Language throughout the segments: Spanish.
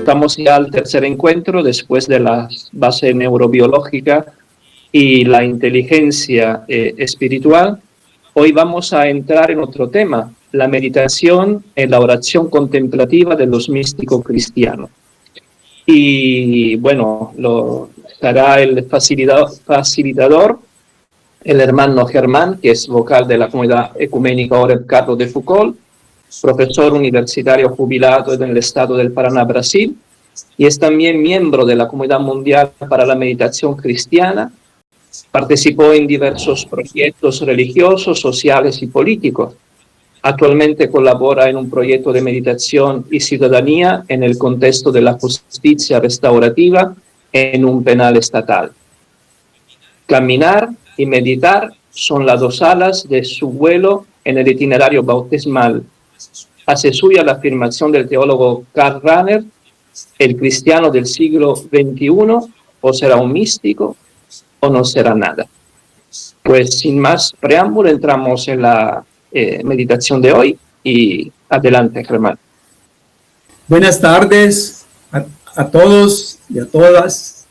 estamos ya al tercer encuentro después de la base neurobiológica y la inteligencia espiritual. Hoy vamos a entrar en otro tema, la meditación en la oración contemplativa de los místicos cristianos. Y bueno, lo estará el facilitador, el hermano Germán, que es vocal de la comunidad ecuménica Oreb Carlos de Foucault, profesor universitario jubilado en el estado del Paraná, Brasil, y es también miembro de la Comunidad Mundial para la Meditación Cristiana. Participó en diversos proyectos religiosos, sociales y políticos. Actualmente colabora en un proyecto de meditación y ciudadanía en el contexto de la justicia restaurativa en un penal estatal. Caminar y meditar son las dos alas de su vuelo en el itinerario bautismal. Hace suya la afirmación del teólogo Karl Rahner: el cristiano del siglo XXI o será un místico o no será nada. Pues sin más preámbulo entramos en la meditación de hoy y adelante, Germán. Buenas tardes a todos y a todas.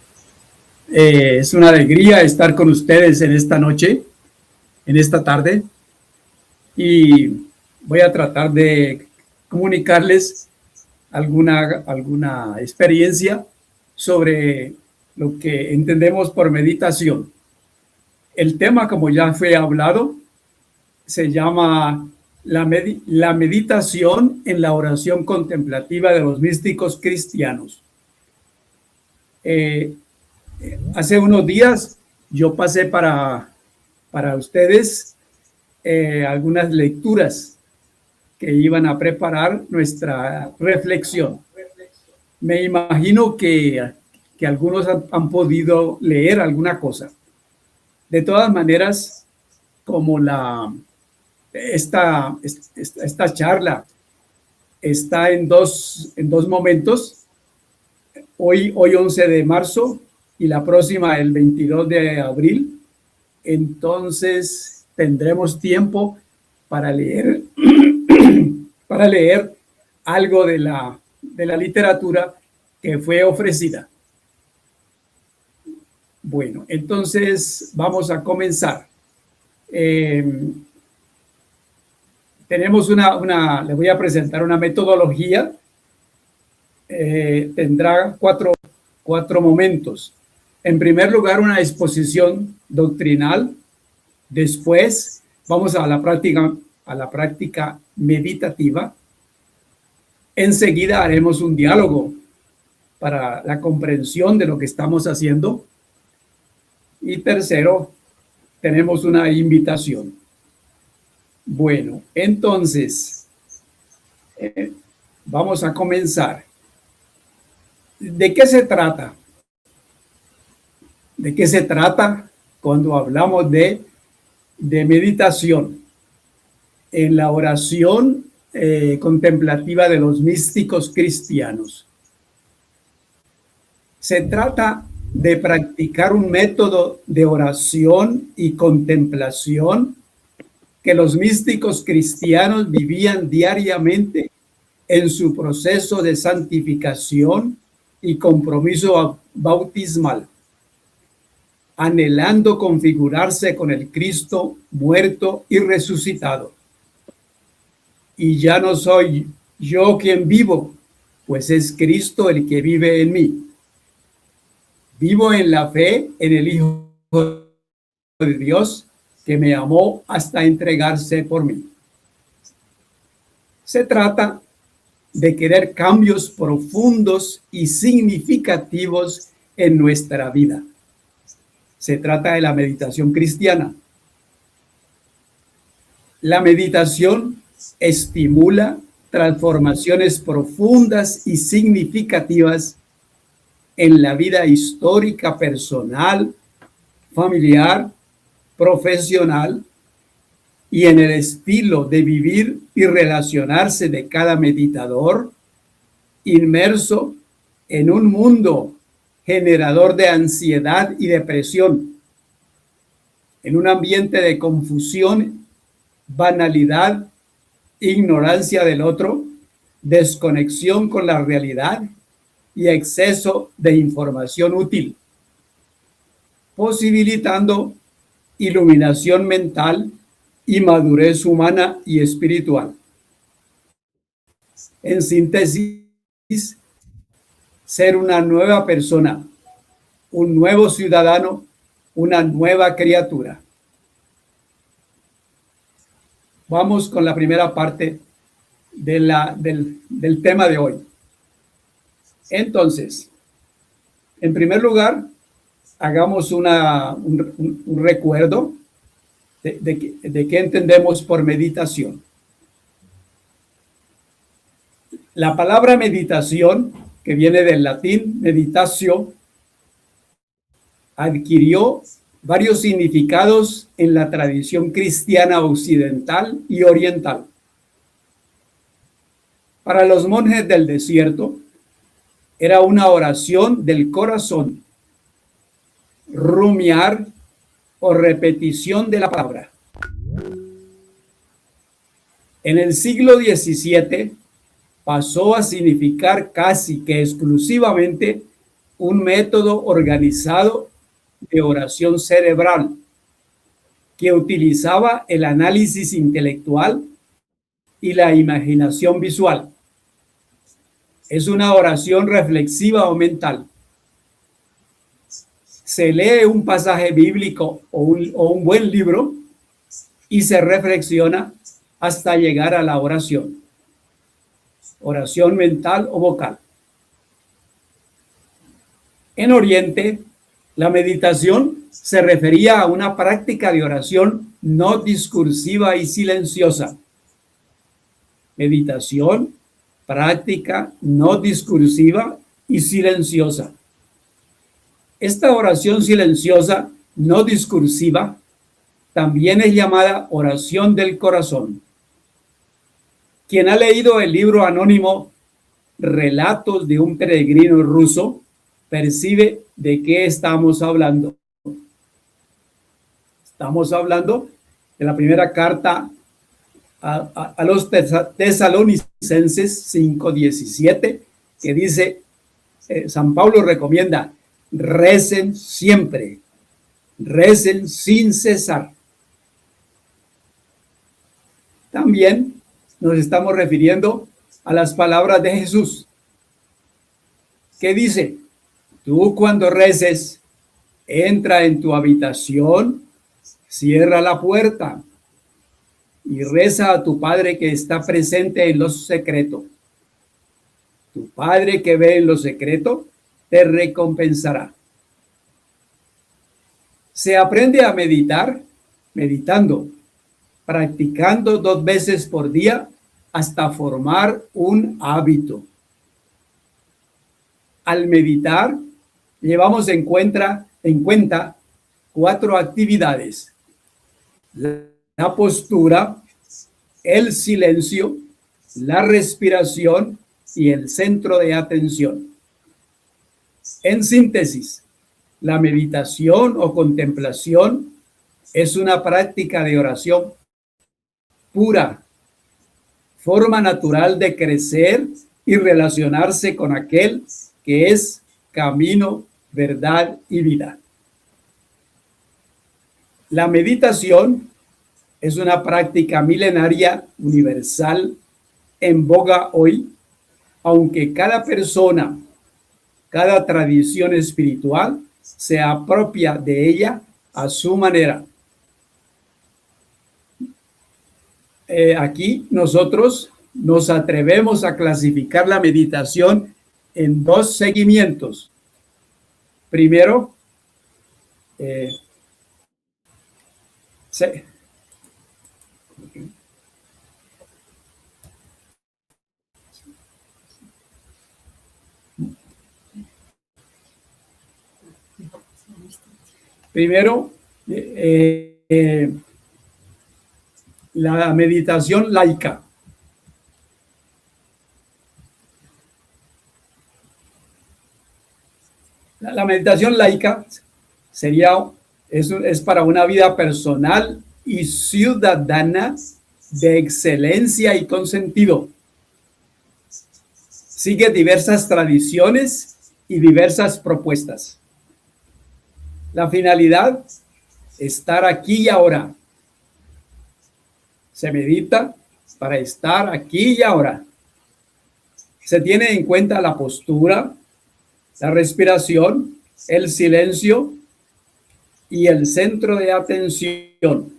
Es una alegría estar con ustedes en esta noche, en esta tarde, y voy a tratar de comunicarles alguna experiencia sobre lo que entendemos por meditación. El tema, como ya fue hablado, se llama la meditación en la oración contemplativa de los místicos cristianos. Hace unos días yo pasé para ustedes algunas lecturas que iban a preparar nuestra reflexión. Me imagino que algunos han podido leer alguna cosa. De todas maneras, como esta charla está en dos momentos, hoy 11 de marzo y la próxima el 22 de abril, entonces tendremos tiempo para leer algo de la literatura que fue ofrecida. Bueno, entonces vamos a comenzar. Tenemos le voy a presentar una metodología. Tendrá cuatro momentos. En primer lugar, una exposición doctrinal. Después, vamos a la práctica meditativa. Enseguida haremos un diálogo para la comprensión de lo que estamos haciendo. Y tercero, tenemos una invitación. Bueno, entonces, vamos a comenzar. ¿De qué se trata? ¿De qué se trata cuando hablamos de meditación? En la oración contemplativa de los místicos cristianos. Se trata de practicar un método de oración y contemplación que los místicos cristianos vivían diariamente en su proceso de santificación y compromiso bautismal, anhelando configurarse con el Cristo muerto y resucitado. Y ya no soy yo quien vivo, pues es Cristo el que vive en mí. Vivo en la fe en el Hijo de Dios, que me amó hasta entregarse por mí. Se trata de querer cambios profundos y significativos en nuestra vida. Se trata de la meditación cristiana. La meditación estimula transformaciones profundas y significativas en la vida histórica, personal, familiar, profesional y en el estilo de vivir y relacionarse de cada meditador, inmerso en un mundo generador de ansiedad y depresión, en un ambiente de confusión, banalidad, ignorancia del otro, desconexión con la realidad y exceso de información útil, posibilitando iluminación mental y madurez humana y espiritual. En síntesis, ser una nueva persona, un nuevo ciudadano, una nueva criatura. Vamos con la primera parte del tema de hoy. Entonces, en primer lugar, hagamos un recuerdo de qué entendemos por meditación. La palabra meditación, que viene del latín meditatio, adquirió varios significados en la tradición cristiana occidental y oriental. Para los monjes del desierto, era una oración del corazón, rumiar o repetición de la palabra. En el siglo XVII pasó a significar casi que exclusivamente un método organizado de oración cerebral que utilizaba el análisis intelectual y la imaginación visual. Es una oración reflexiva o mental. Se lee un pasaje bíblico o un buen libro y se reflexiona hasta llegar a la oración. Oración mental o vocal. En Oriente, la meditación se refería a una práctica de oración no discursiva y silenciosa. Meditación, práctica no discursiva y silenciosa. Esta oración silenciosa, no discursiva, también es llamada oración del corazón. Quien ha leído el libro anónimo Relatos de un peregrino ruso, percibe de qué estamos hablando. Estamos hablando de la primera carta a los Tesalonicenses 5:17, que dice, San Pablo recomienda, recen siempre, recen sin cesar. También nos estamos refiriendo a las palabras de Jesús, que dice, tú cuando reces, entra en tu habitación, cierra la puerta y reza a tu Padre que está presente en lo secreto. Tu Padre que ve en lo secreto te recompensará. Se aprende a meditar meditando, practicando 2 veces por día hasta formar un hábito. Al meditar, llevamos en cuenta 4 actividades: la postura, el silencio, la respiración y el centro de atención. En síntesis, la meditación o contemplación es una práctica de oración pura, forma natural de crecer y relacionarse con aquel que es camino, verdad y vida. La meditación es una práctica milenaria universal en boga hoy, aunque cada persona, cada tradición espiritual se apropia de ella a su manera. Aquí nosotros nos atrevemos a clasificar la meditación en 2 seguimientos. Primero, la meditación laica. La meditación laica es para una vida personal y ciudadana de excelencia y con sentido. Sigue diversas tradiciones y diversas propuestas. La finalidad, estar aquí y ahora. Se medita para estar aquí y ahora. Se tiene en cuenta la postura, la respiración, el silencio y el centro de atención.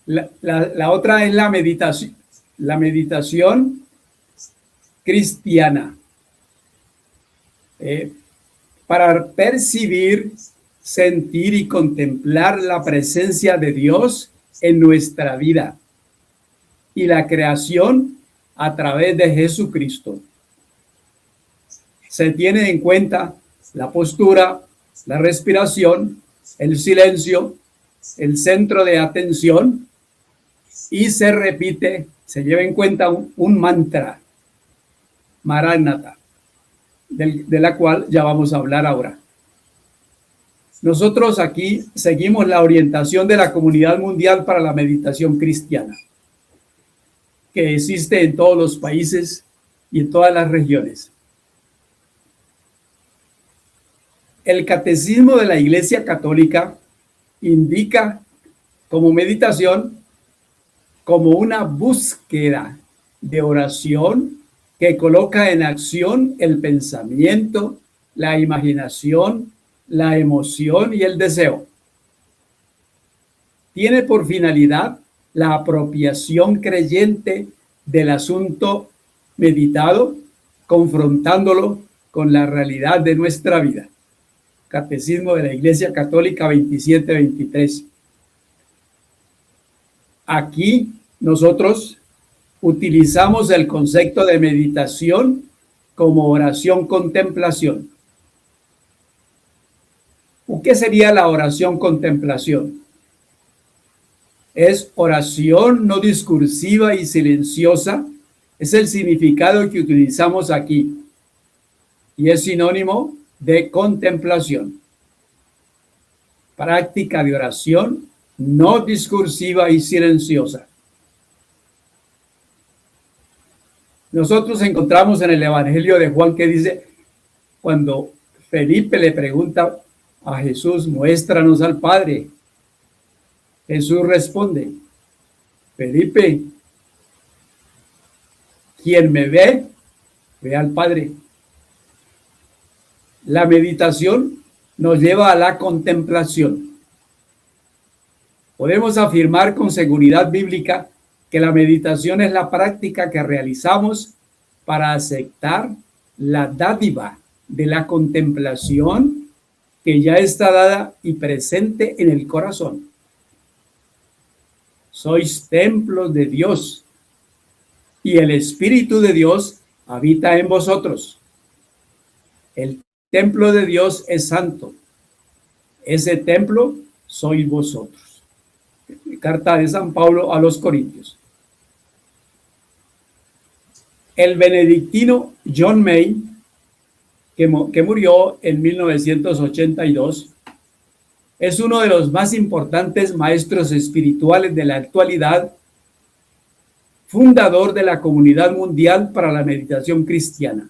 La otra es la meditación cristiana. Para percibir, sentir y contemplar la presencia de Dios en nuestra vida y la creación a través de Jesucristo. Se tiene en cuenta la postura, la respiración, el silencio, el centro de atención y se repite, se lleva en cuenta un mantra, Maranatha, de la cual ya vamos a hablar ahora. Nosotros aquí seguimos la orientación de la Comunidad Mundial para la Meditación Cristiana, que existe en todos los países y en todas las regiones. El Catecismo de la Iglesia Católica indica como meditación como una búsqueda de oración que coloca en acción el pensamiento, la imaginación, la emoción y el deseo. Tiene por finalidad la apropiación creyente del asunto meditado, confrontándolo con la realidad de nuestra vida. Catecismo de la Iglesia Católica 27-23. Aquí nosotros utilizamos el concepto de meditación como oración-contemplación. ¿Qué sería la oración-contemplación? Es oración no discursiva y silenciosa. Es el significado que utilizamos aquí. Y es sinónimo de contemplación. Práctica de oración no discursiva y silenciosa. Nosotros encontramos en el Evangelio de Juan que dice, cuando Felipe le pregunta a Jesús, muéstranos al Padre. Jesús responde, Felipe, quien me ve, ve al Padre. La meditación nos lleva a la contemplación. Podemos afirmar con seguridad bíblica que la meditación es la práctica que realizamos para aceptar la dádiva de la contemplación que ya está dada y presente en el corazón. Sois templos de Dios y el Espíritu de Dios habita en vosotros. El templo de Dios es santo. Ese templo sois vosotros. Carta de San Pablo a los Corintios. El benedictino John May, que murió en 1982, es uno de los más importantes maestros espirituales de la actualidad, fundador de la Comunidad Mundial para la Meditación Cristiana.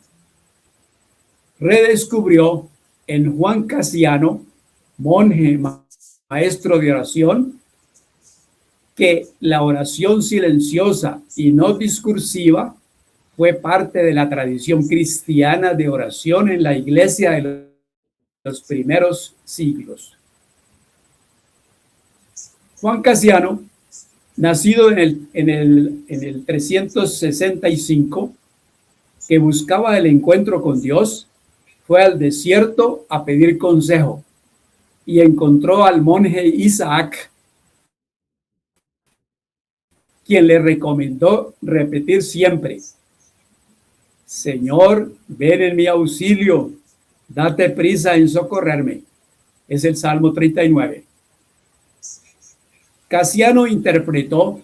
Redescubrió en Juan Cassiano, monje maestro de oración, que la oración silenciosa y no discursiva fue parte de la tradición cristiana de oración en la iglesia de los primeros siglos. Juan Cassiano, nacido en el 365, que buscaba el encuentro con Dios, fue al desierto a pedir consejo y encontró al monje Isaac, quien le recomendó repetir siempre, Señor, ven en mi auxilio, date prisa en socorrerme. Es el Salmo 39. Cassiano interpretó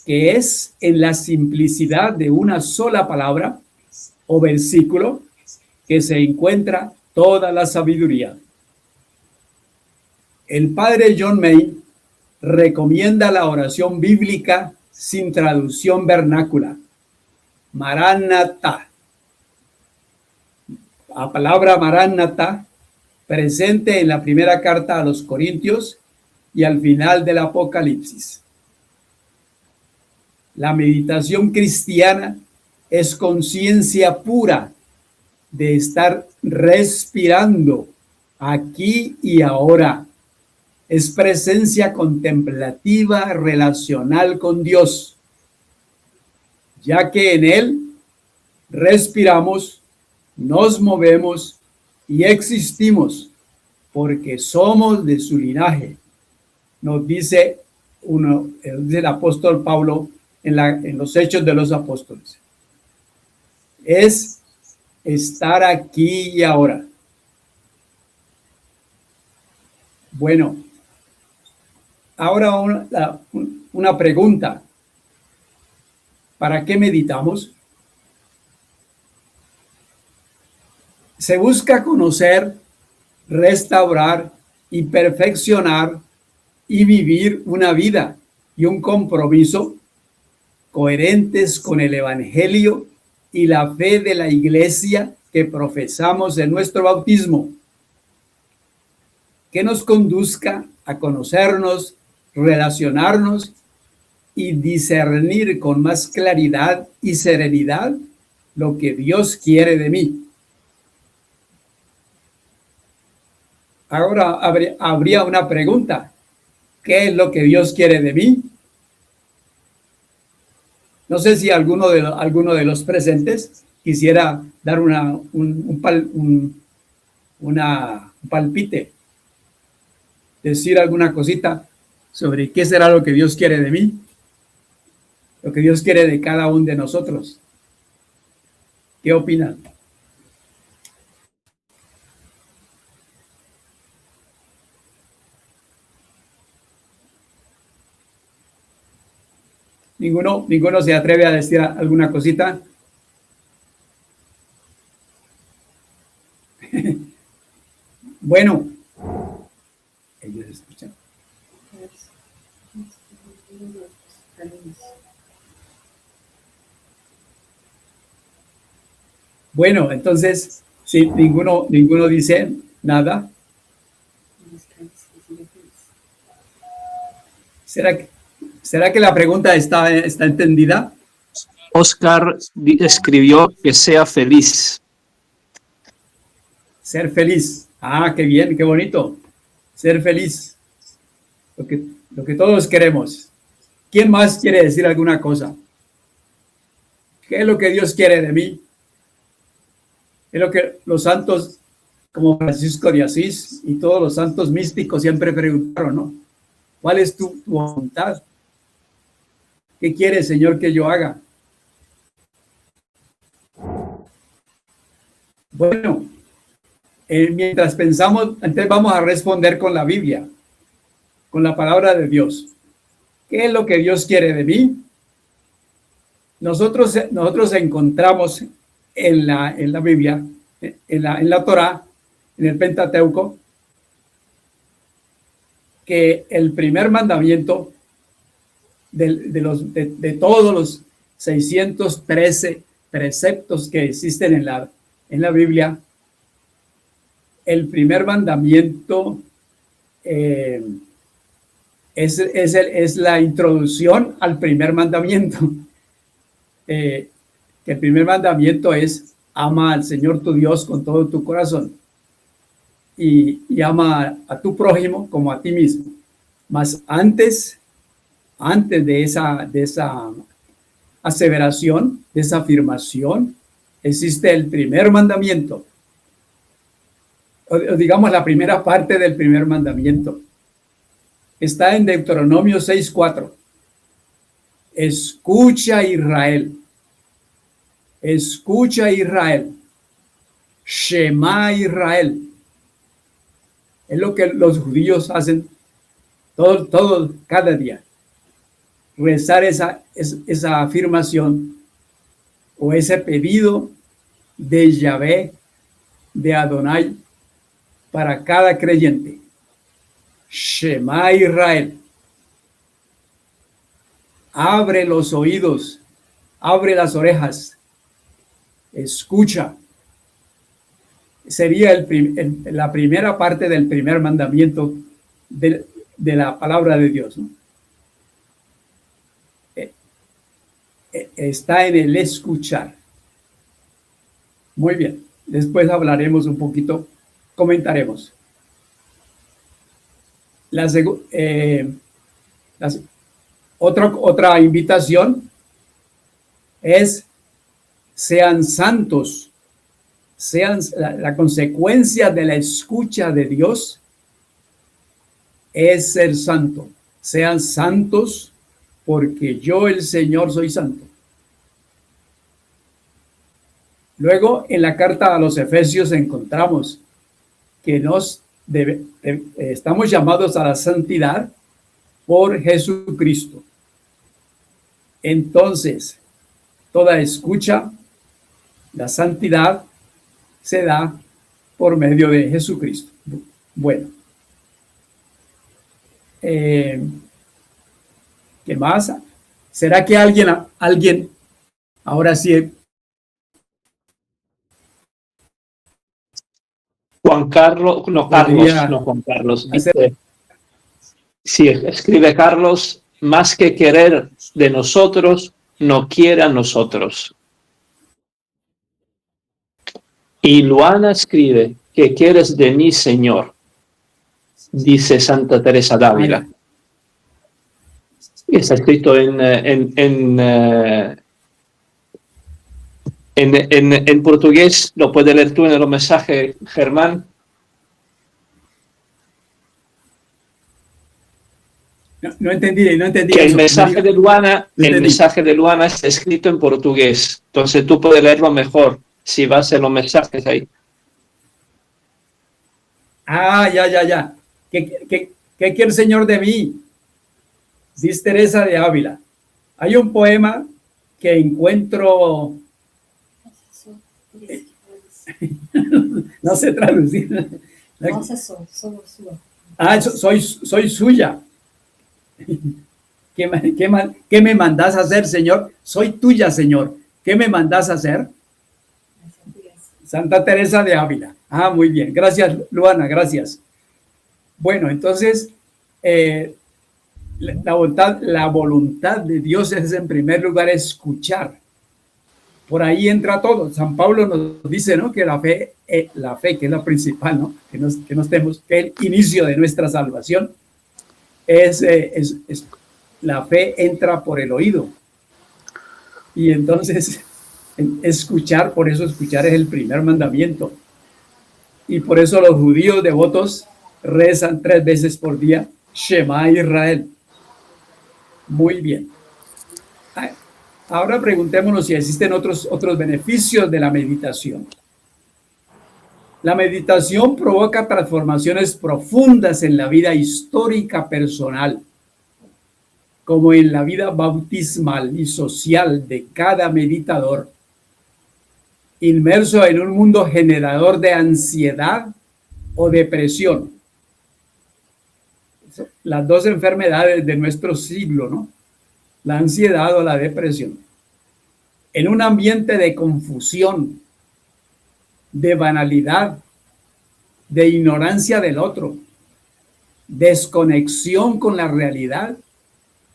que es en la simplicidad de una sola palabra o versículo que se encuentra toda la sabiduría. El padre John May recomienda la oración bíblica sin traducción vernácula, Maranatha. La palabra Maranatha, presente en la primera carta a los Corintios y al final del Apocalipsis. La meditación cristiana es conciencia pura de estar respirando aquí y ahora. Es presencia contemplativa relacional con Dios, ya que en Él respiramos, nos movemos y existimos porque somos de su linaje. Nos dice el apóstol Pablo en los Hechos de los Apóstoles. Es estar aquí y ahora. Bueno, ahora una pregunta. ¿Para qué meditamos? Se busca conocer, restaurar y perfeccionar y vivir una vida y un compromiso coherentes con el Evangelio y la fe de la Iglesia que profesamos en nuestro bautismo, que nos conduzca a conocernos, relacionarnos y discernir con más claridad y serenidad lo que Dios quiere de mí. Ahora habría una pregunta. ¿Qué es lo que Dios quiere de mí? No sé si alguno de los presentes quisiera dar un palpite, decir alguna cosita sobre qué será lo que Dios quiere de mí, lo que Dios quiere de cada uno de nosotros. ¿Qué opinan? Ninguno se atreve a decir alguna cosita. Bueno, ellos escuchan. Bueno, entonces, si ninguno dice nada, ¿será que la pregunta está entendida? Oscar escribió que sea feliz. Ser feliz. Ah, qué bien, qué bonito. Ser feliz. Lo que todos queremos. ¿Quién más quiere decir alguna cosa? ¿Qué es lo que Dios quiere de mí? Es lo que los santos, como Francisco de Asís y todos los santos místicos siempre preguntaron, ¿no? ¿Cuál es tu voluntad? ¿Qué quiere, Señor, que yo haga? Bueno, mientras pensamos, entonces vamos a responder con la Biblia, con la palabra de Dios. ¿Qué es lo que Dios quiere de mí? Nosotros encontramos en la Biblia, en la Torá, en el Pentateuco, que el primer mandamiento de todos los 613 preceptos que existen en la Biblia, el primer mandamiento es la introducción al primer mandamiento. Que el primer mandamiento es: ama al Señor tu Dios con todo tu corazón y ama a tu prójimo como a ti mismo. Mas antes de esa aseveración, de esa afirmación, existe el primer mandamiento, o digamos la primera parte del primer mandamiento. Está en Deuteronomio 6:4. Escucha, Israel. Escucha, Israel. Shema, Israel. Es lo que los judíos hacen cada día. Rezar esa afirmación o ese pedido de Yahvé, de Adonai, para cada creyente. Shema, Israel. Abre los oídos, abre las orejas escucha. Sería la primera parte del primer mandamiento de la palabra de Dios, ¿no? Está en el escuchar. Muy bien. Después hablaremos un poquito, comentaremos. Otra invitación es sean santos. La consecuencia de la escucha de Dios es ser santo. Sean santos porque yo, el Señor, soy santo. Luego, en la carta a los Efesios encontramos que estamos llamados a la santidad por Jesucristo. Entonces, toda escucha, la santidad, se da por medio de Jesucristo. Bueno. ¿Qué más? ¿Será que alguien ahora sí? Juan Carlos, no Juan Carlos. Dice, sí, escribe Carlos, más que querer de nosotros, no quiere a nosotros. Y Luana escribe, ¿qué quieres de mí, Señor? Dice Santa Teresa d'Ávila. Y está escrito en portugués. Lo puedes leer tú en el mensaje, Germán. No entendí. Que el mensaje de Luana está escrito en portugués. Entonces tú puedes leerlo mejor si vas en los mensajes ahí. Ah, ya. ¿Qué quiere el Señor de mí? Dice Teresa de Ávila. Hay un poema que encuentro... No sé traducir. Soy suya. ¿Qué me mandás a hacer, Señor? Soy tuya, Señor. ¿Qué me mandás a hacer? Santa Teresa de Ávila. Ah, muy bien. Gracias, Luana, gracias. Bueno, entonces, la voluntad de Dios es, en primer lugar, escuchar. Por ahí entra todo. San Pablo nos dice, ¿no?, que la fe, que es la principal, ¿no?, que el inicio de nuestra salvación es la fe entra por el oído. Y entonces, escuchar, por eso escuchar es el primer mandamiento. Y por eso los judíos devotos rezan 3 veces por día, Shema Israel. Muy bien. Ahora preguntémonos si existen otros beneficios de la meditación. La meditación provoca transformaciones profundas en la vida histórica personal, como en la vida bautismal y social de cada meditador, inmerso en un mundo generador de ansiedad o depresión. Las dos enfermedades de nuestro siglo, ¿no? La ansiedad o la depresión. En un ambiente de confusión, de banalidad, de ignorancia del otro, desconexión con la realidad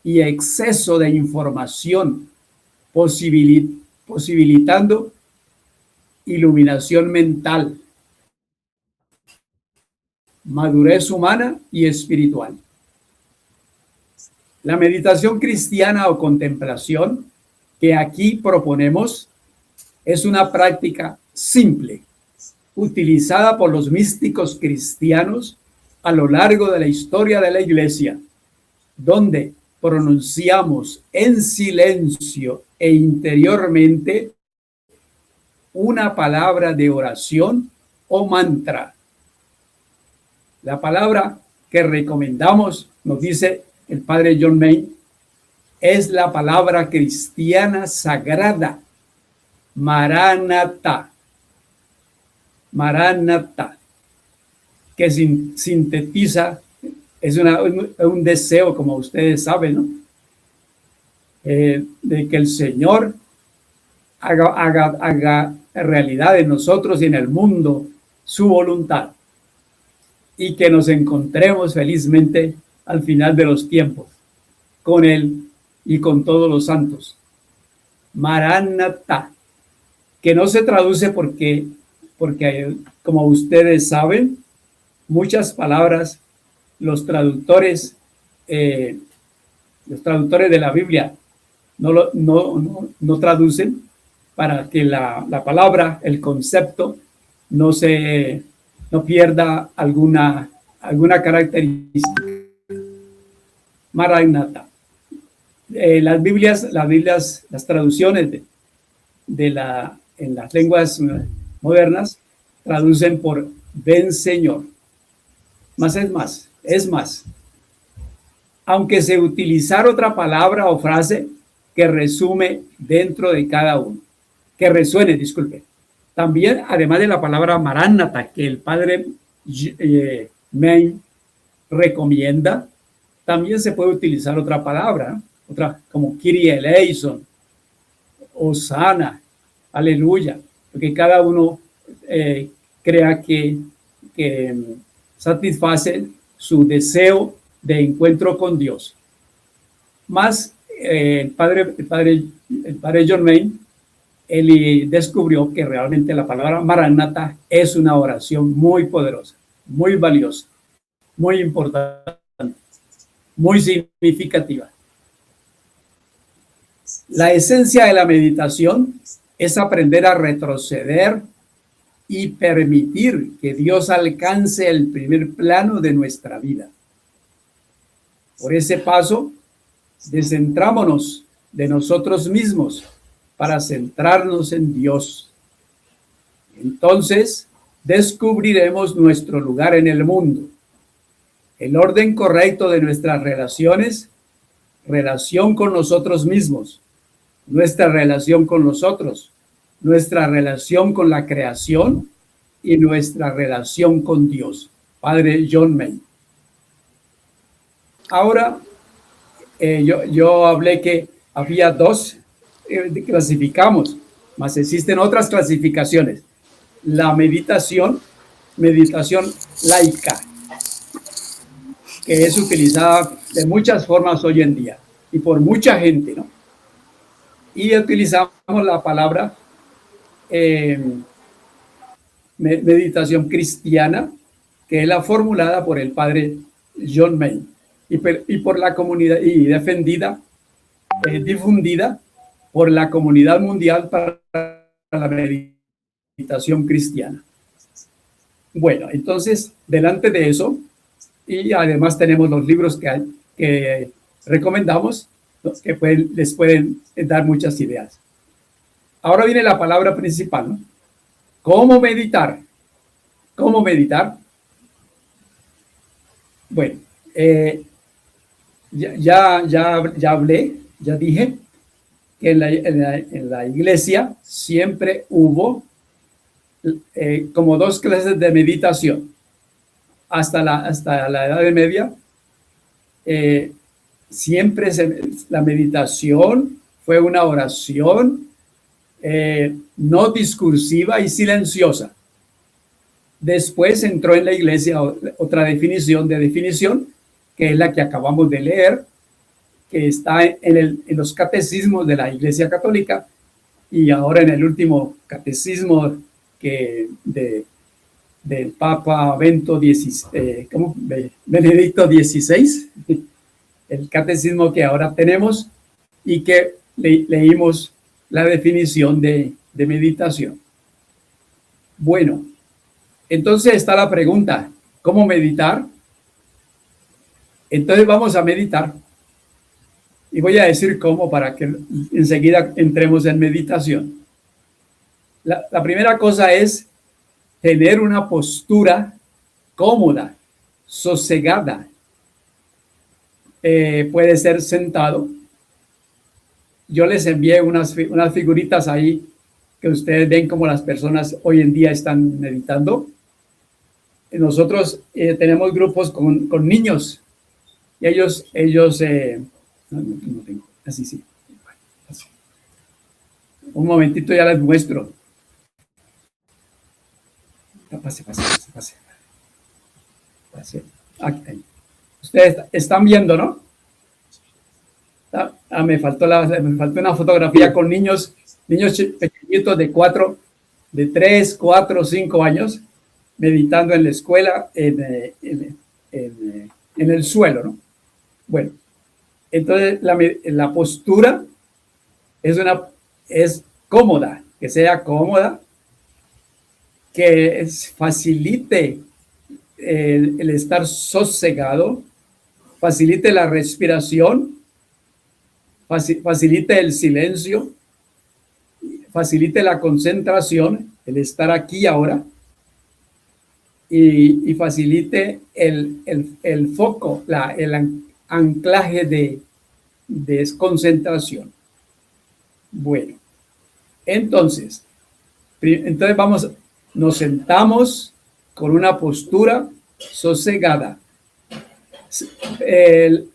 y exceso de información, posibilitando iluminación mental, madurez humana y espiritual. La meditación cristiana o contemplación que aquí proponemos es una práctica simple, utilizada por los místicos cristianos a lo largo de la historia de la Iglesia, donde pronunciamos en silencio e interiormente una palabra de oración o mantra. La palabra que recomendamos, nos dice el padre John May, es la palabra cristiana sagrada, Maranatha. Maranatha, que sintetiza, es un deseo, como ustedes saben, ¿no?, de que el Señor haga realidad en nosotros y en el mundo su voluntad, y que nos encontremos felizmente al final de los tiempos con Él y con todos los santos. Maranatha, que no se traduce porque como ustedes saben, muchas palabras los traductores de la Biblia no traducen para que la palabra, el concepto, no pierda alguna característica. Maranatha. Las traducciones en las lenguas modernas traducen por ven Señor. Más es más. Aunque se utilizar otra palabra o frase que resume dentro de cada uno, que resuene, disculpe. También, además de la palabra Maranatha, que el padre Main recomienda, también se puede utilizar otra palabra, otra como Kyrie eleison, Osana, aleluya, porque cada uno crea que satisface su deseo de encuentro con Dios. Más el padre John Main, él descubrió que realmente la palabra Maranatha es una oración muy poderosa, muy valiosa, muy importante, muy significativa. La esencia de la meditación es aprender a retroceder y permitir que Dios alcance el primer plano de nuestra vida. Por ese paso, descentrámonos de nosotros mismos para centrarnos en Dios. Entonces, descubriremos nuestro lugar en el mundo, el orden correcto de nuestras relaciones, relación con nosotros mismos, nuestra relación con los otros, nuestra relación con la creación y nuestra relación con Dios. Padre John Main. Ahora, yo hablé que había dos clasificamos, mas existen otras clasificaciones. La meditación laica, que es utilizada de muchas formas hoy en día y por mucha gente, ¿no? Y utilizamos la palabra meditación cristiana, que es la formulada por el padre John Main y por la comunidad y difundida por la comunidad mundial para la meditación cristiana. Bueno, entonces, delante de eso, y además tenemos los libros que recomendamos, que les pueden dar muchas ideas. Ahora viene la palabra principal, ¿no? ¿Cómo meditar? ¿Cómo meditar? Bueno, ya hablé, ya dije que en la iglesia siempre hubo como dos clases de meditación. Hasta la Edad Media, siempre la meditación fue una oración no discursiva y silenciosa. Después entró en la iglesia otra definición, que es la que acabamos de leer, que está en los catecismos de la Iglesia Católica y ahora en el último catecismo del Papa Benedicto XVI, el catecismo que ahora tenemos y que leímos la definición de meditación. Bueno, entonces está la pregunta, ¿cómo meditar? Entonces vamos a meditar y voy a decir cómo para que enseguida entremos en meditación. La primera cosa es tener una postura cómoda, sosegada. Puede ser sentado. Yo les envié unas figuritas ahí que ustedes ven como las personas hoy en día están meditando. Nosotros tenemos grupos con niños y ellos no tengo, así sí. Así. Un momentito, ya les muestro. Pase. Aquí. Ustedes están viendo, ¿no? Me faltó una fotografía con niños pequeñitos de 3, 4, 5 años, meditando en la escuela, en el suelo, ¿no? Bueno, entonces la postura es cómoda, que sea cómoda, que facilite el estar sosegado, facilite la respiración, facilite el silencio, facilite la concentración, el estar aquí ahora, y facilite el foco, el anclaje de concentración. Bueno, entonces nos sentamos con una postura sosegada.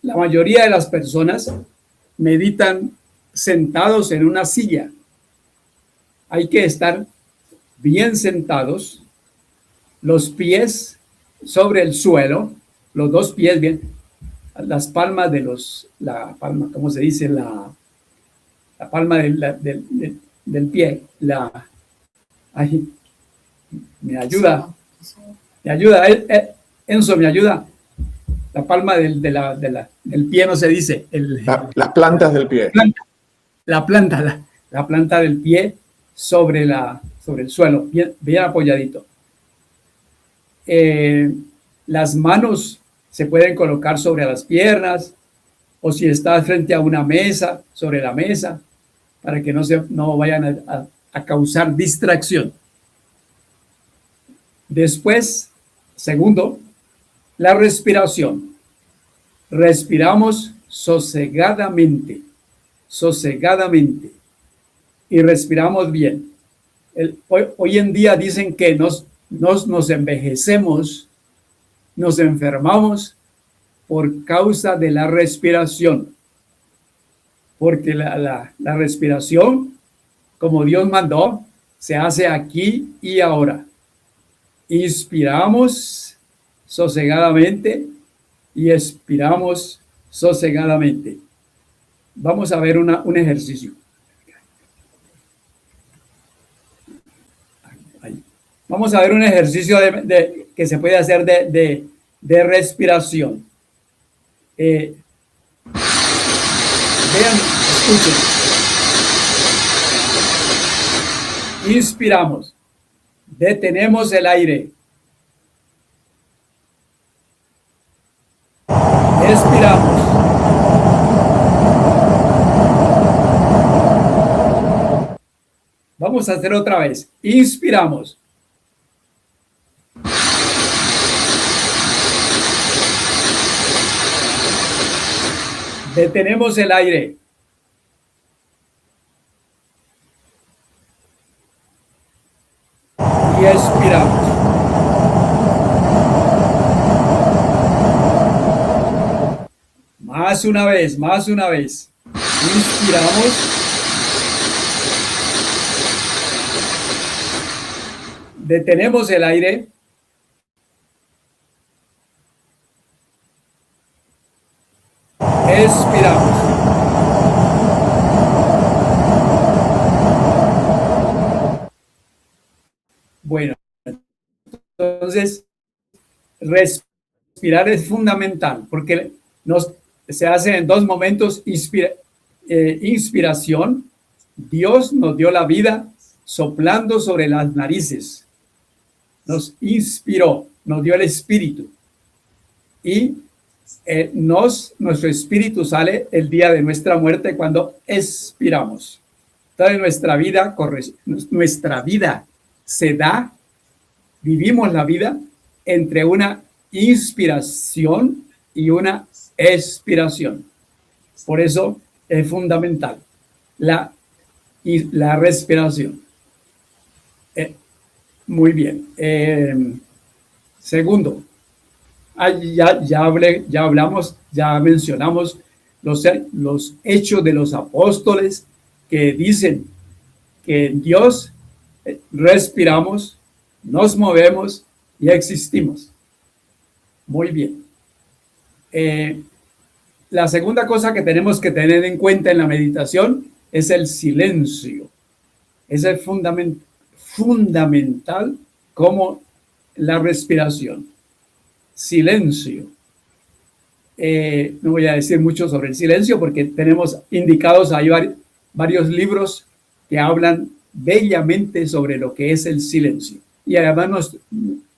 La mayoría de las personas meditan sentados en una silla. Hay que estar bien sentados, los pies sobre el suelo, los dos pies bien, las palmas ¿cómo se dice? La palma del pie, me ayuda, Enzo, me ayuda. La palma del pie no se dice. Las plantas del pie. La planta del pie sobre el suelo, bien apoyadito. Las manos se pueden colocar sobre las piernas, o si estás frente a una mesa, sobre la mesa, para que no vayan a causar distracción. Después, segundo, la respiración. Respiramos sosegadamente, y respiramos bien. Hoy en día dicen que nos envejecemos, nos enfermamos por causa de la respiración, porque la respiración, como Dios mandó, se hace aquí y ahora. Inspiramos sosegadamente y expiramos sosegadamente. Vamos a ver un ejercicio. Vamos a ver un ejercicio que se puede hacer de respiración. Vean, escuchen. Inspiramos. Detenemos el aire. Expiramos. Vamos a hacer otra vez. Inspiramos. Detenemos el aire. Y expiramos. Más una vez. Inspiramos. Detenemos el aire. Expiramos. Bueno, entonces respirar es fundamental porque se hace en dos momentos. Inspiración. Dios nos dio la vida soplando sobre las narices. Nos inspiró, nos dio el espíritu. Y nuestro espíritu sale el día de nuestra muerte cuando expiramos. Entonces nuestra vida se da, vivimos la vida entre una inspiración y una expiración. Por eso es fundamental la respiración. Muy bien. Segundo, ya mencionamos los hechos de los apóstoles que dicen que en Dios respiramos, nos movemos y existimos. Muy bien. La segunda cosa que tenemos que tener en cuenta en la meditación es el silencio. Es el fundamental como la respiración. Silencio. No voy a decir mucho sobre el silencio porque tenemos indicados ahí varios libros que hablan bellamente sobre lo que es el silencio. Y además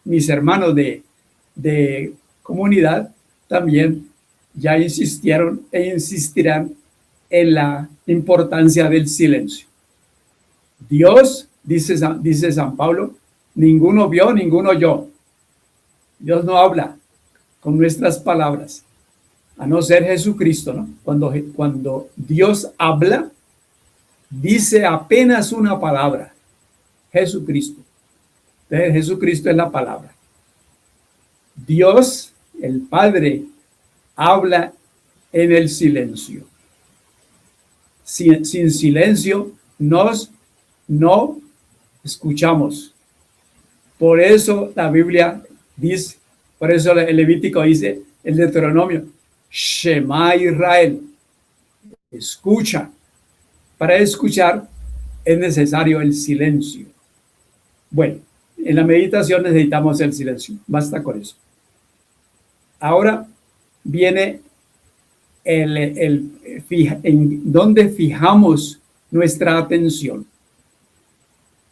mis hermanos de comunidad también ya insistieron e insistirán en la importancia del silencio. Dios, dice San Pablo, ninguno vio, ninguno oyó. Dios no habla con nuestras palabras, a no ser Jesucristo, ¿no? Cuando Dios habla, dice apenas una palabra, Jesucristo. Entonces, Jesucristo es la palabra. Dios, el Padre, habla en el silencio. Sin silencio no escuchamos. Por eso la Biblia dice, por eso el Levítico dice, el Deuteronomio, Shema Israel, escucha. Para escuchar es necesario el silencio. Bueno, en la meditación necesitamos el silencio, basta con eso. Ahora viene en donde fijamos nuestra atención.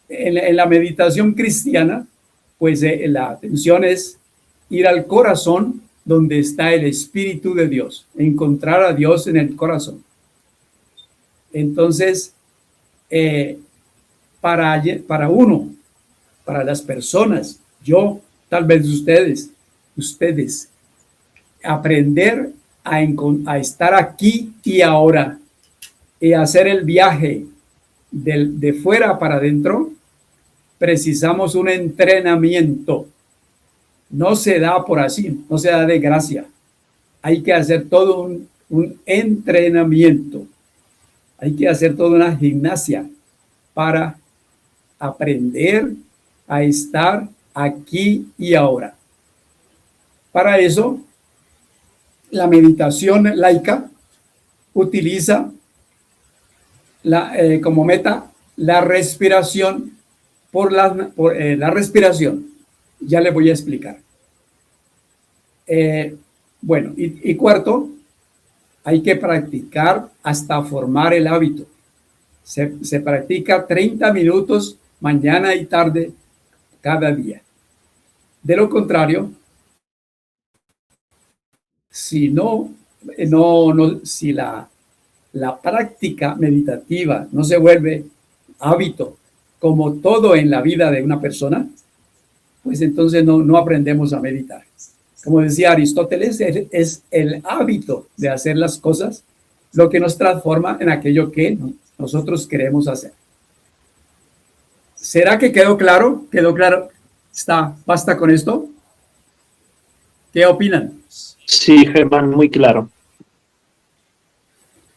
En la meditación cristiana, pues la atención es ir al corazón donde está el Espíritu de Dios, encontrar a Dios en el corazón. Entonces, para las personas, yo, tal vez ustedes, aprender a estar aquí y ahora y hacer el viaje de fuera para adentro, precisamos un entrenamiento. No se da por así, no se da de gracia. Hay que hacer todo un entrenamiento. Hay que hacer toda una gimnasia para aprender a estar aquí y ahora. Para eso, la meditación laica utiliza como meta la respiración por la respiración. Ya les voy a explicar. Bueno, y cuarto, hay que practicar hasta formar el hábito. Se practica 30 minutos mañana y tarde cada día. De lo contrario, si la práctica meditativa no se vuelve hábito, como todo en la vida de una persona, pues entonces no aprendemos a meditar. Como decía Aristóteles, es el hábito de hacer las cosas lo que nos transforma en aquello que nosotros queremos hacer. ¿Será que quedó claro? ¿Quedó claro? ¿Basta con esto? ¿Qué opinan? Sí, Germán, muy claro.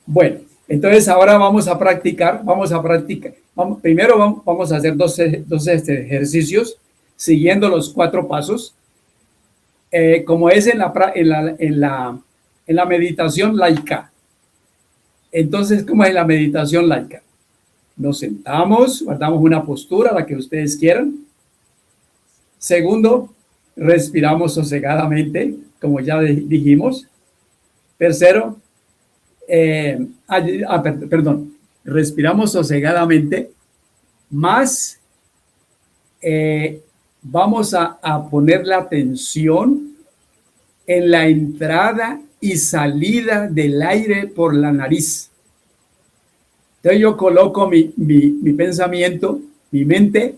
Bueno, entonces ahora vamos a practicar. Primero vamos a hacer dos ejercicios siguiendo los 4 pasos, como es en la meditación laica. Entonces, ¿cómo es la meditación laica? Nos sentamos, guardamos una postura, la que ustedes quieran. Segundo, respiramos sosegadamente, como ya dijimos. Tercero, respiramos sosegadamente, más vamos a poner la atención en la entrada y salida del aire por la nariz. Entonces yo coloco mi pensamiento, mi mente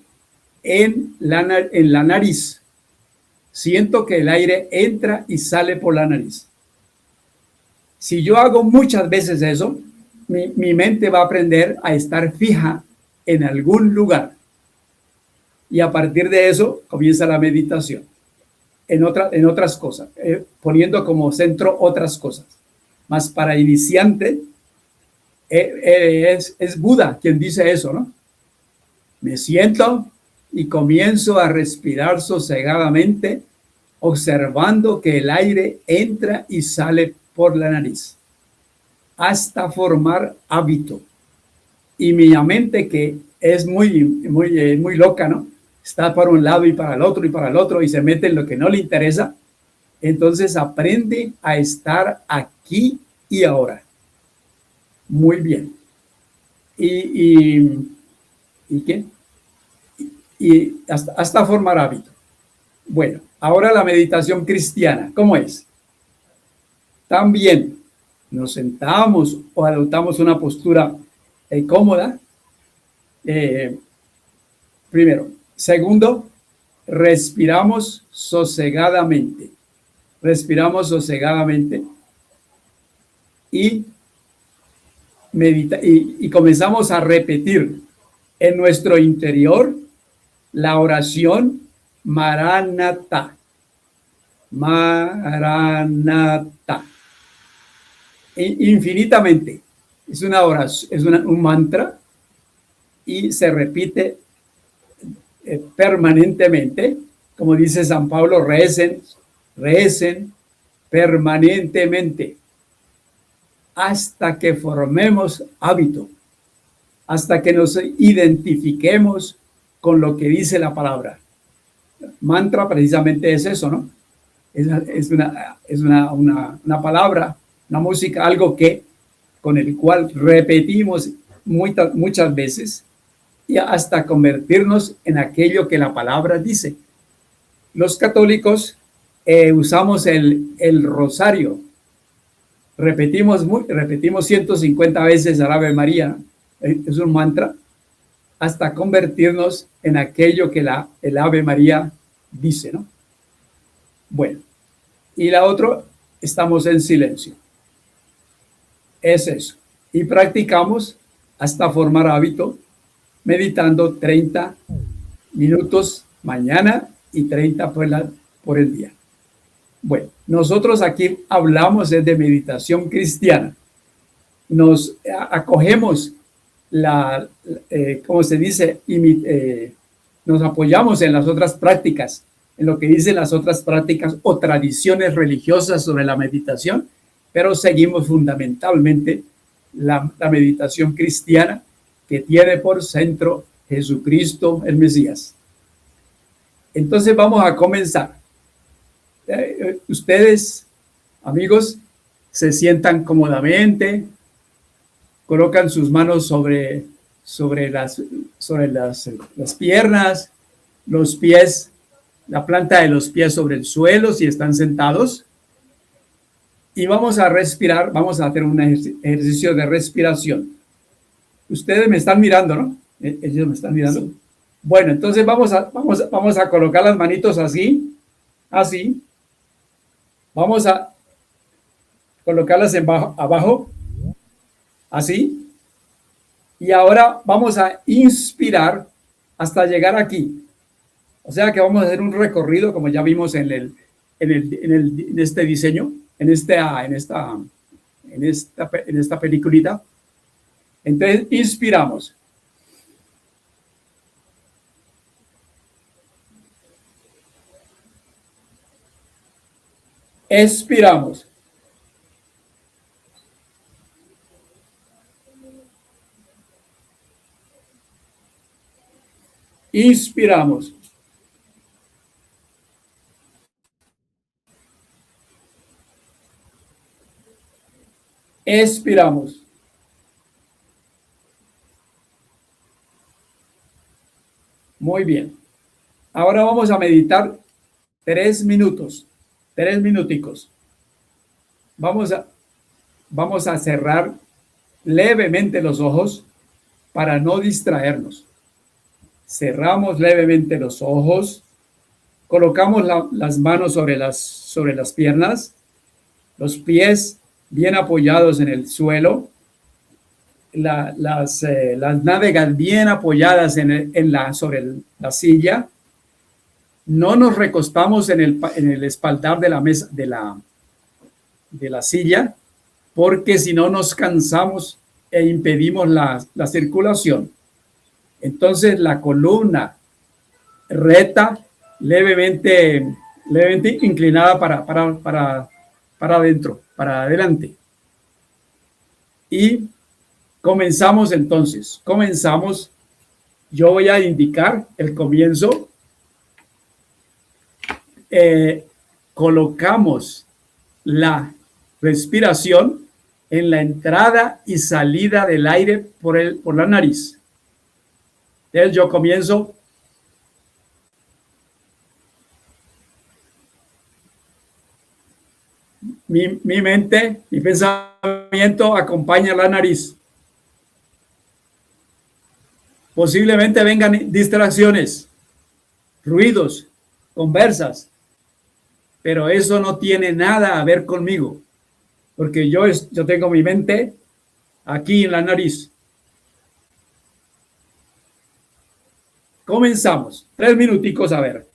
en la nariz. Siento que el aire entra y sale por la nariz. Si yo hago muchas veces eso, mi mente va a aprender a estar fija en algún lugar. Y a partir de eso comienza la meditación en otras cosas, poniendo como centro otras cosas. Más para iniciante, es Buda quien dice eso, ¿no? Me siento y comienzo a respirar sosegadamente, observando que el aire entra y sale por la nariz, hasta formar hábito. Y mi mente, que es muy loca, ¿no? Está para un lado y para el otro y se mete en lo que no le interesa. Entonces aprende a estar aquí y ahora. Muy bien. ¿Y qué? Y hasta formar hábito. Bueno, ahora la meditación cristiana, ¿cómo es? También nos sentamos o adoptamos una postura cómoda. Primero. Segundo, respiramos sosegadamente. Respiramos sosegadamente y comenzamos a repetir en nuestro interior la oración Maranatha. Maranatha. Infinitamente. Es una oración, es un mantra y se repite permanentemente. Como dice San Pablo, recen permanentemente hasta que formemos hábito, hasta que nos identifiquemos con lo que dice la palabra. Mantra precisamente es eso, ¿no? Es una palabra, una música, algo con el cual repetimos muchas veces y hasta convertirnos en aquello que la palabra dice. Los católicos usamos el rosario. Repetimos 150 veces el Ave María. Es un mantra hasta convertirnos en aquello que el Ave María dice, ¿no? Bueno, y la otra, estamos en silencio. Es eso. Y practicamos hasta formar hábito, meditando 30 minutos mañana y 30 por el día. Bueno, nosotros aquí hablamos de meditación cristiana. Nos acogemos ¿cómo se dice? Nos apoyamos en las otras prácticas, en lo que dicen las otras prácticas o tradiciones religiosas sobre la meditación, pero seguimos fundamentalmente la meditación cristiana que tiene por centro Jesucristo, el Mesías. Entonces vamos a comenzar. Ustedes, amigos, se sientan cómodamente, colocan sus manos sobre las piernas, los pies, la planta de los pies sobre el suelo si están sentados. Y vamos a respirar, vamos a hacer un ejercicio de respiración. Ustedes me están mirando, ¿no? Ellos me están mirando. Sí. Bueno, entonces vamos a colocar las manitos así. Vamos a colocarlas abajo, así. Y ahora vamos a inspirar hasta llegar aquí. O sea que vamos a hacer un recorrido, como ya vimos en este diseño, en esta peliculita. Entonces, inspiramos. Expiramos. Inspiramos. Expiramos. Muy bien. Ahora vamos a meditar 3 minutos. 3 minuticos. Vamos a cerrar levemente los ojos para no distraernos. Cerramos levemente los ojos. Colocamos las manos sobre las piernas. Los pies bien apoyados en el suelo. Las nádegas bien apoyadas sobre la silla. No nos recostamos en el espaldar de la mesa de la silla, porque si no nos cansamos e impedimos la circulación. Entonces la columna recta, levemente inclinada para adentro, para adelante. Y comenzamos entonces. Yo voy a indicar el comienzo. Colocamos la respiración en la entrada y salida del aire por la nariz. Entonces yo comienzo. Mi mente, mi pensamiento acompaña la nariz. Posiblemente vengan distracciones, ruidos, conversas, pero eso no tiene nada a ver conmigo, porque yo tengo mi mente aquí en la nariz. Comenzamos. 3 minuticos a ver.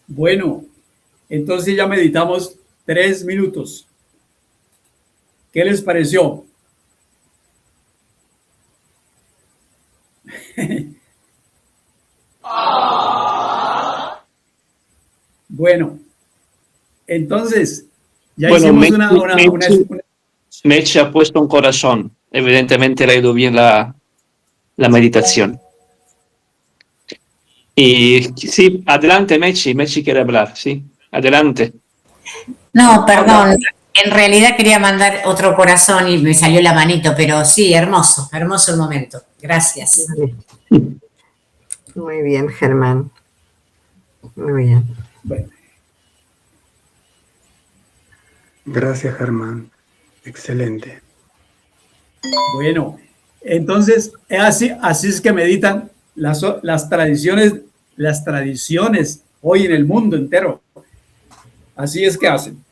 Bueno, entonces ya meditamos 3 minutos. ¿Qué les pareció? Bueno, entonces ya hicimos una Meche ha puesto un corazón. Evidentemente le ha ido bien la meditación. Y sí, adelante, Mechi. Mechi quiere hablar, sí. Adelante. No, perdón. En realidad quería mandar otro corazón y me salió la manito, pero sí, hermoso, hermoso el momento. Gracias. Muy bien, Germán. Muy bien. Bueno. Gracias, Germán. Excelente. Bueno, entonces, así es que meditan las tradiciones hoy en el mundo entero. Así es que hacen.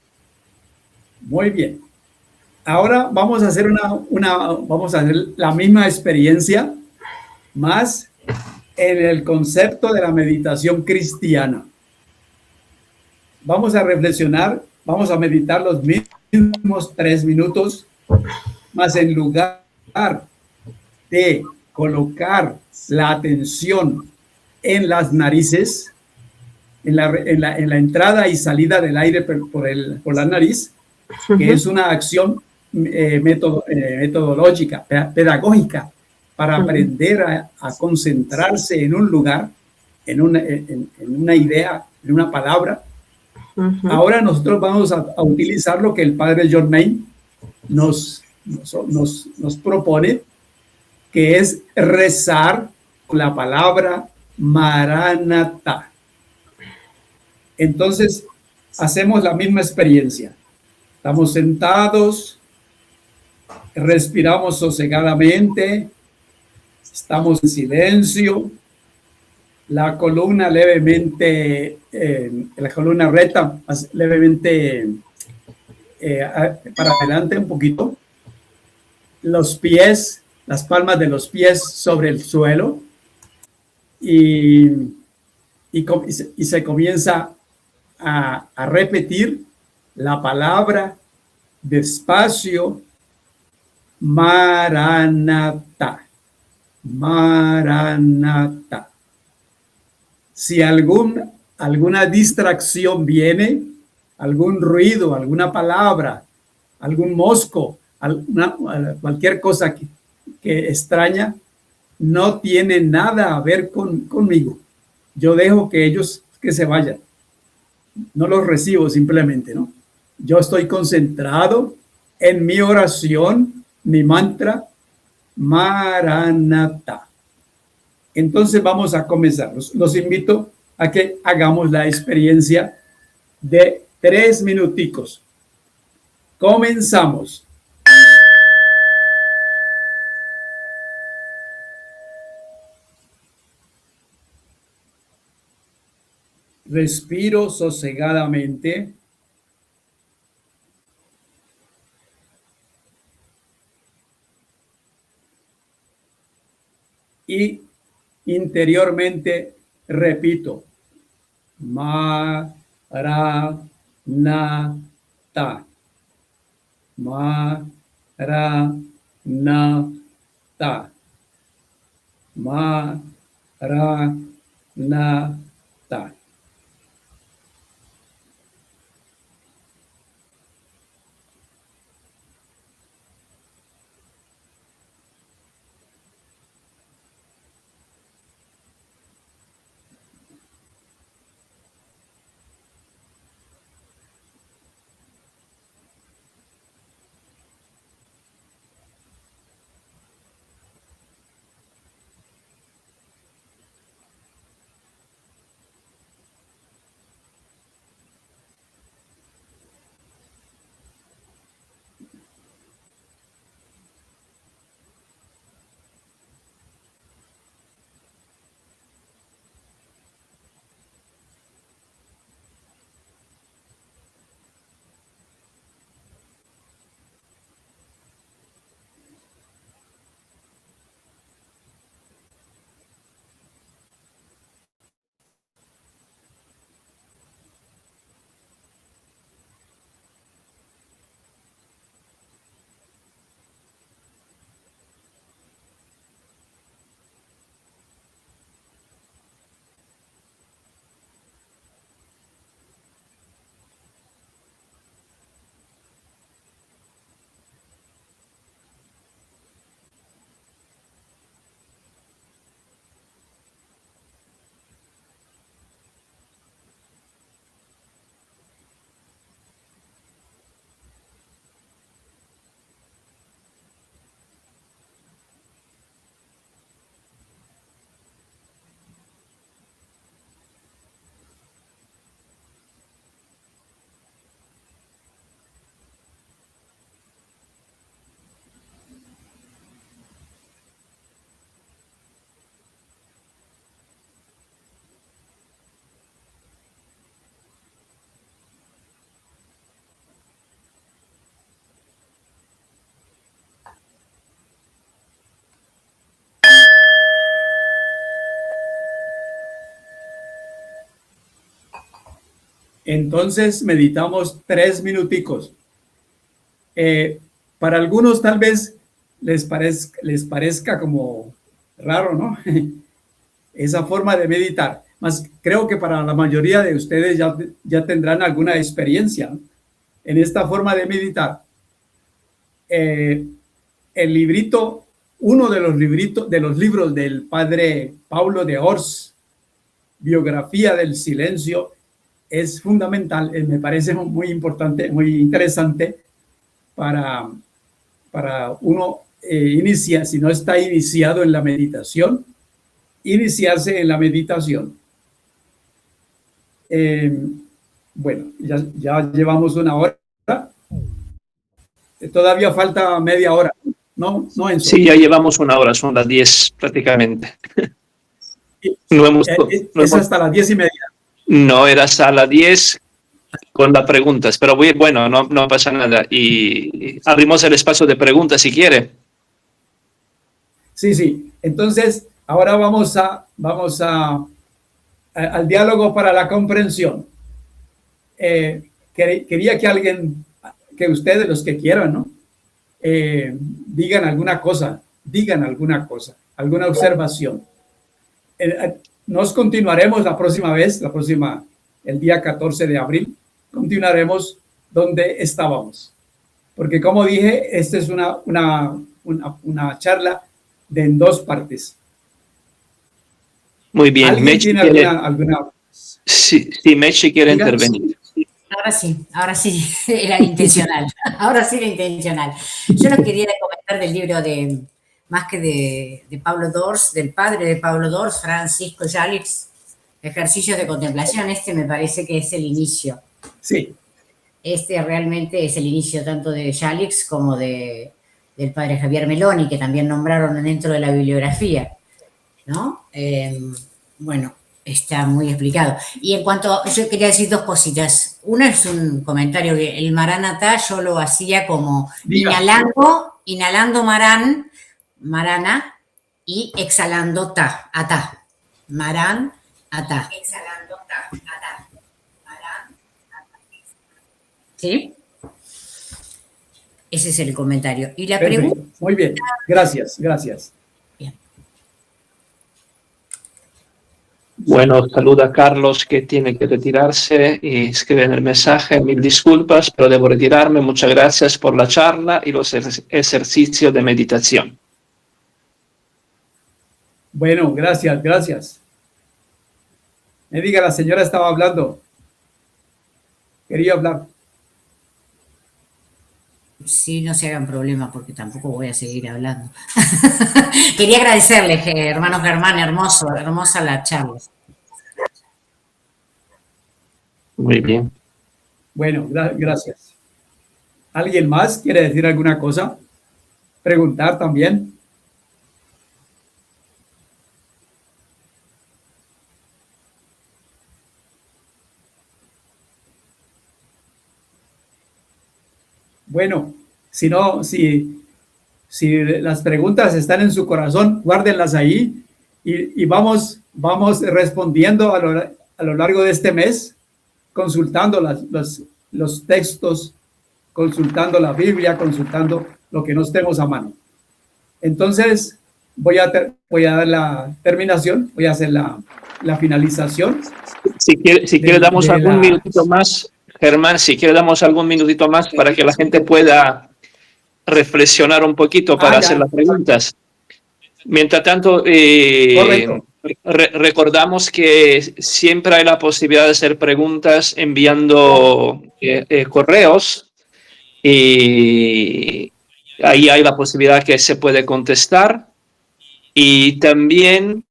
Muy bien. Ahora vamos a hacer vamos a hacer la misma experiencia, más en el concepto de la meditación cristiana. Vamos a reflexionar, vamos a meditar los mismos 3 minutos, más en lugar de colocar la atención en las narices, en la entrada y salida del aire por la nariz, que es una acción metodológica, pedagógica, para aprender a concentrarse en un lugar, en una idea, en una palabra. Ahora nosotros vamos a utilizar lo que el padre John Main nos propone, que es rezar la palabra Maranatha. Entonces, hacemos la misma experiencia. Estamos sentados, respiramos sosegadamente, estamos en silencio, la columna levemente, la columna recta, levemente para adelante un poquito, los pies, las palmas de los pies sobre el suelo, y se comienza a repetir la palabra despacio, Maranatha, Maranatha. Si alguna distracción viene, algún ruido, alguna palabra, algún mosco, cualquier cosa que extraña, no tiene nada a ver conmigo. Yo dejo que ellos que se vayan. No los recibo simplemente, ¿no? Yo estoy concentrado en mi oración, mi mantra, Maranatha. Entonces vamos a comenzar. Los invito a que hagamos la experiencia de 3 minuticos. Comenzamos. Respiro sosegadamente. Y interiormente repito, Maranatha, Maranatha, Maranatha. Entonces meditamos 3 minuticos. Para algunos tal vez les parezca como raro, ¿no? Esa forma de meditar. Mas creo que para la mayoría de ustedes ya tendrán alguna experiencia, ¿no?, en esta forma de meditar. El librito, uno de los libros del padre Paulo de Ors, Biografía del Silencio, es fundamental, me parece muy importante, muy interesante para uno iniciar, si no está iniciado en la meditación, iniciarse en la meditación. Bueno, ya llevamos 1 hora. Todavía falta media hora, ¿no, Enzo? Sí, ya llevamos 1 hora, son las 10 prácticamente. Es hasta las 10:30. No, era hasta las 10 con las preguntas, pero bueno, no pasa nada. Y abrimos el espacio de preguntas si quiere. Sí. Entonces, ahora vamos al diálogo para la comprensión. Quería que ustedes, los que quieran, ¿no?, digan alguna cosa, alguna observación. Nos continuaremos la próxima vez, el día 14 de abril, continuaremos donde estábamos. Porque como dije, esta es una charla en 2 partes. Muy bien. ¿Alguien tiene alguna? Sí, Mechi quiere intervenir. Ahora sí, era intencional. Ahora sí era intencional. Yo les quería comentar del libro de Pablo Dors, del padre de Pablo Dors, Francisco Jalix, Ejercicios de Contemplación. Me parece que es el inicio. Sí. Realmente es el inicio tanto de Jalix como del padre Javier Meloni, que también nombraron dentro de la bibliografía, ¿no? Bueno, está muy explicado. Y en cuanto, yo quería decir 2 cositas. Una es un comentario que el Maranatá yo lo hacía como inhalando marana, y exhalando atá. Marán, atá. Exhalando atá. Marán, atá. ¿Sí? Ese es el comentario. Y la pregunta... Muy bien, gracias. Bien. Bueno, saluda a Carlos, que tiene que retirarse, y escribe en el mensaje: 1000 disculpas, pero debo retirarme. Muchas gracias por la charla y los ejercicios de meditación. Bueno, gracias. Me diga, la señora estaba hablando. Quería hablar. Sí, no se hagan problema porque tampoco voy a seguir hablando. Quería agradecerles, hermano Germán, hermosa la charla. Muy bien. Bueno, gracias. ¿Alguien más quiere decir alguna cosa? ¿Preguntar también? Bueno, si las preguntas están en su corazón, guárdenlas ahí y vamos respondiendo a lo largo de este mes, consultando los textos, consultando la Biblia, consultando lo que nos tenemos a mano. Entonces, voy a dar la terminación, voy a hacer la finalización. Si quiere damos algún minutito más, Germán, damos algún minutito más para que la gente pueda reflexionar un poquito para hacer las preguntas. Mientras tanto, recordamos que siempre hay la posibilidad de hacer preguntas enviando correos, y ahí hay la posibilidad que se puede contestar. Y también,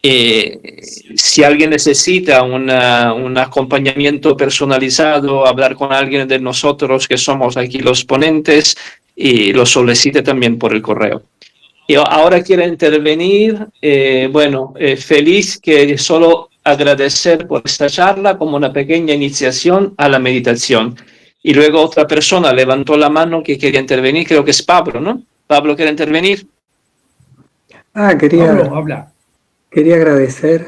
si alguien necesita un acompañamiento personalizado, hablar con alguien de nosotros que somos aquí los ponentes, y lo solicite también por el correo. Y ahora quiero intervenir, feliz, que solo agradecer por esta charla como una pequeña iniciación a la meditación. Y luego otra persona levantó la mano que quería intervenir, creo que es Pablo, ¿no? Pablo, ¿quiere intervenir? Pablo, habla. Quería agradecer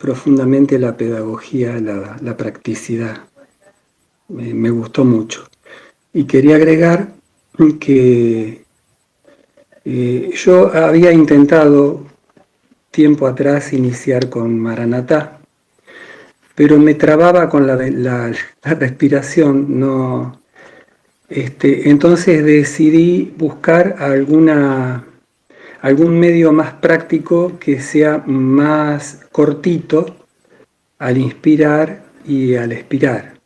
profundamente la pedagogía, la practicidad. Me gustó mucho. Y quería agregar que yo había intentado tiempo atrás iniciar con Maranatá, pero me trababa con la respiración, no. Entonces decidí buscar algún medio más práctico que sea más cortito al inspirar y al expirar.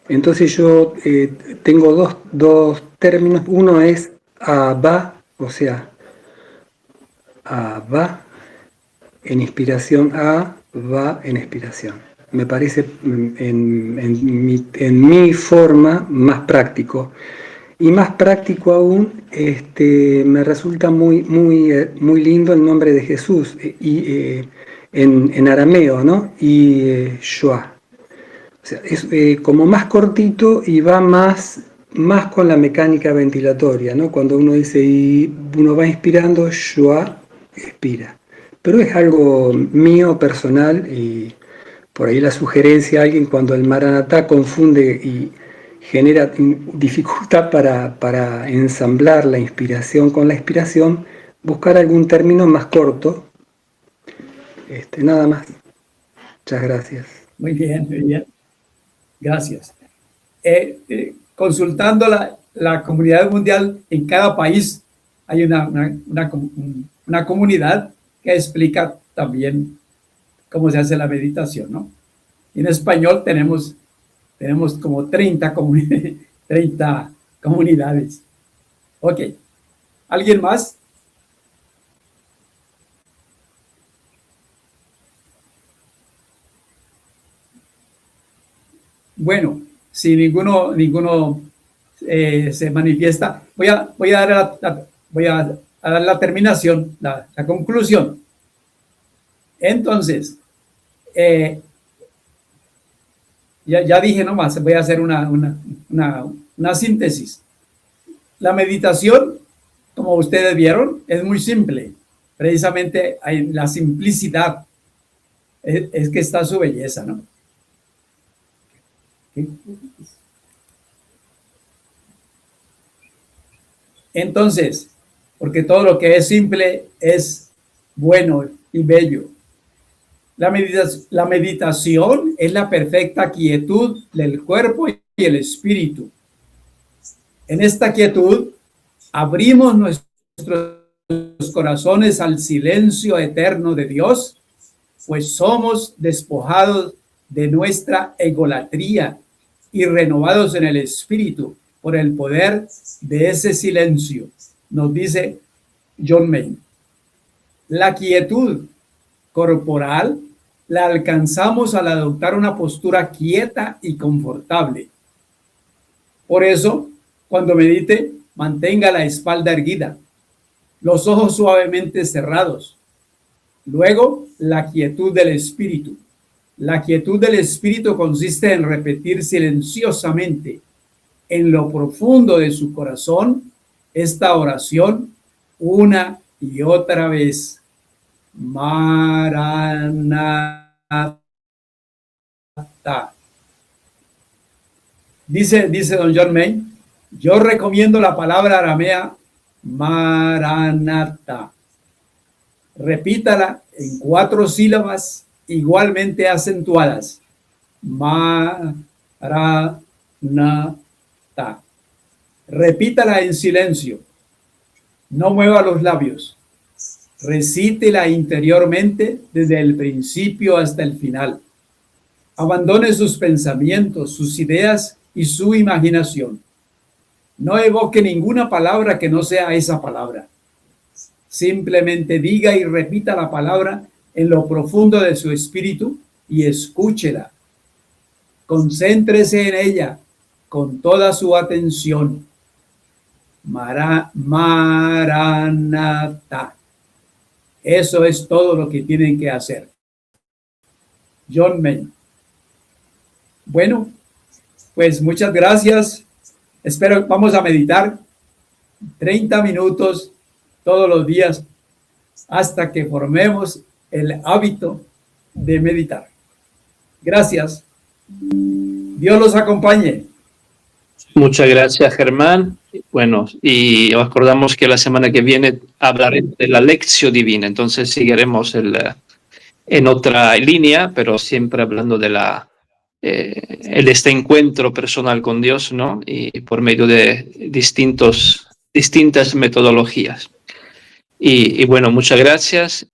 Entonces yo tengo dos términos. Uno es Abba, o sea, Abba en inspiración, Va en expiración. Me parece en mi forma más práctico. Y más práctico aún, me resulta muy lindo el nombre de Jesús en arameo, ¿no? Y Shoah. O sea, es como más cortito y va más con la mecánica ventilatoria, ¿no? Cuando uno dice, y uno va inspirando, Shoah, expira. Pero es algo mío, personal, y por ahí la sugerencia a alguien cuando el Maranatá confunde y genera dificultad para ensamblar la inspiración con la expiración, buscar algún término más corto. Nada más. Muchas gracias. Muy bien, muy bien. Gracias. Consultando la comunidad mundial, en cada país hay una comunidad que explica también cómo se hace la meditación, ¿no? En español tenemos como 30 comunidades. Ok. ¿Alguien más? Bueno, si ninguno se manifiesta, voy a dar la terminación, la conclusión. Entonces, ya dije nomás, voy a hacer una síntesis. La meditación, como ustedes vieron, es muy simple. Precisamente en la simplicidad es que está su belleza, ¿no? Entonces, porque todo lo que es simple es bueno y bello. La meditación es la perfecta quietud del cuerpo y el espíritu. En esta quietud abrimos nuestros corazones al silencio eterno de Dios, pues somos despojados de nuestra egolatría y renovados en el espíritu por el poder de ese silencio, nos dice John Main. La quietud corporal la alcanzamos al adoptar una postura quieta y confortable. Por eso, cuando medite, mantenga la espalda erguida, los ojos suavemente cerrados. Luego, la quietud del espíritu. La quietud del espíritu consiste en repetir silenciosamente en lo profundo de su corazón esta oración una y otra vez. Maranatha. Dice don John May, yo recomiendo la palabra aramea Maranatha. Repítala en 4 sílabas igualmente acentuadas. Maranatha. Repítala en silencio. No mueva los labios. Recítela interiormente desde el principio hasta el final. Abandone sus pensamientos, sus ideas y su imaginación. No evoque ninguna palabra que no sea esa palabra. Simplemente diga y repita la palabra en lo profundo de su espíritu y escúchela. Concéntrese en ella con toda su atención. Maranatha. Eso es todo lo que tienen que hacer. John May. Bueno, pues muchas gracias. Espero, vamos a meditar 30 minutos todos los días hasta que formemos el hábito de meditar. Gracias. Dios los acompañe. Muchas gracias, Germán. Bueno, y os acordamos que la semana que viene hablaré de la lección divina, entonces seguiremos en otra línea, pero siempre hablando de este encuentro personal con Dios, ¿no? Y por medio de distintas metodologías. Y bueno, muchas gracias.